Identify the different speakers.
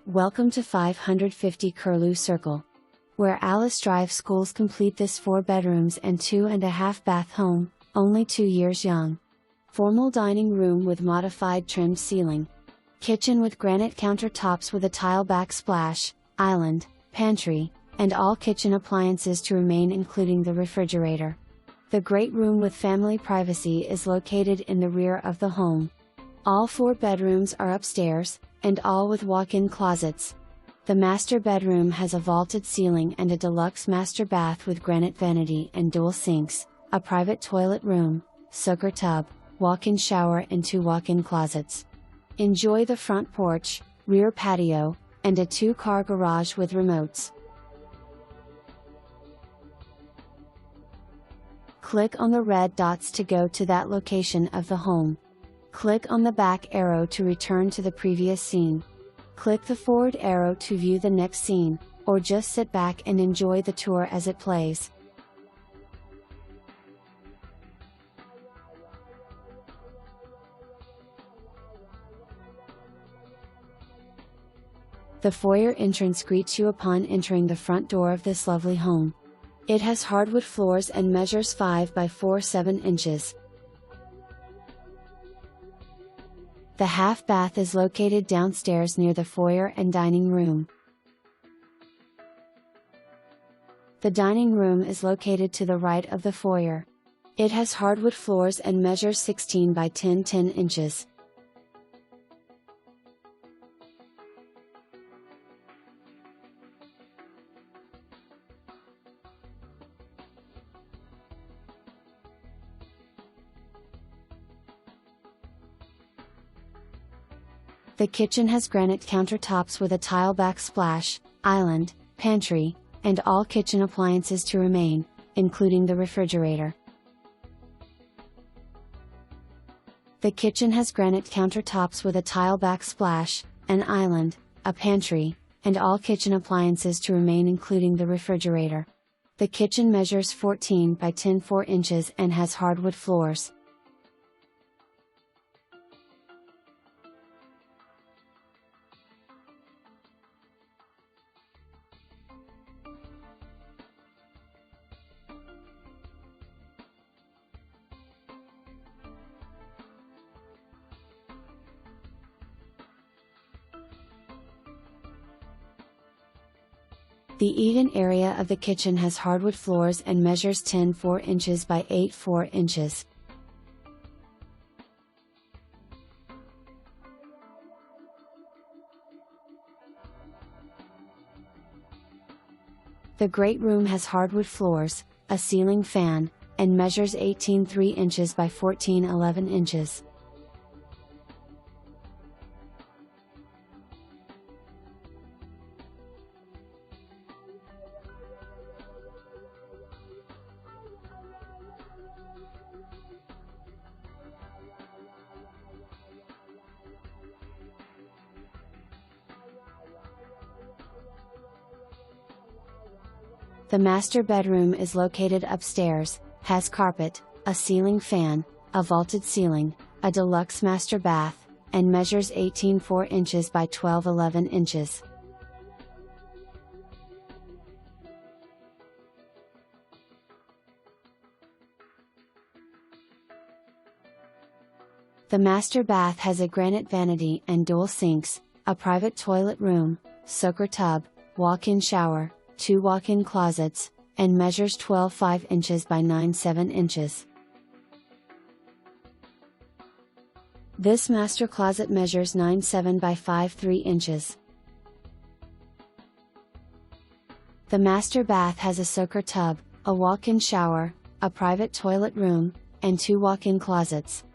Speaker 1: Welcome to 550 Curlew Circle, where Alice Drive Schools complete this 4 bedrooms and 2.5 bath home, only 2 years young. Formal dining room with modified trimmed ceiling. Kitchen with granite countertops with a tile backsplash, island, pantry, and all kitchen appliances to remain including the refrigerator. The great room with family privacy is located in the rear of the home. All 4 bedrooms are upstairs, and all with walk-in closets. The master bedroom has a vaulted ceiling and a deluxe master bath with granite vanity and dual sinks, a private toilet room, soaker tub, walk-in shower and 2 walk-in closets. Enjoy the front porch, rear patio, and a 2-car garage with remotes. Click on the red dots to go to that location of the home. Click on the back arrow to return to the previous scene. Click the forward arrow to view the next scene, or just sit back and enjoy the tour as it plays. The foyer entrance greets you upon entering the front door of this lovely home. It has hardwood floors and measures 5 by 4.7 inches. The half bath is located downstairs near the foyer and dining room. The dining room is located to the right of the foyer. It has hardwood floors and measures 16 by 10 inches. The kitchen has granite countertops with a tile backsplash, island, pantry, and all kitchen appliances to remain, including the refrigerator. The kitchen has granite countertops with a tile backsplash, an island, a pantry, and all kitchen appliances to remain including the refrigerator. The kitchen measures 14 by 10.4 inches and has hardwood floors. The eat-in area of the kitchen has hardwood floors and measures 10.4 inches by 8.4 inches. The great room has hardwood floors, a ceiling fan, and measures 18.3 inches by 14.11 inches. The master bedroom is located upstairs, has carpet, a ceiling fan, a vaulted ceiling, a deluxe master bath, and measures 18.4 inches by 12.11 inches. The master bath has a granite vanity and dual sinks, a private toilet room, soaker tub, walk-in shower, 2 walk-in closets, and measures 12.5 inches by 9.7 inches. This master closet measures 9.7 by 5.3 inches. The master bath has a soaker tub, a walk-in shower, a private toilet room, and 2 walk-in closets.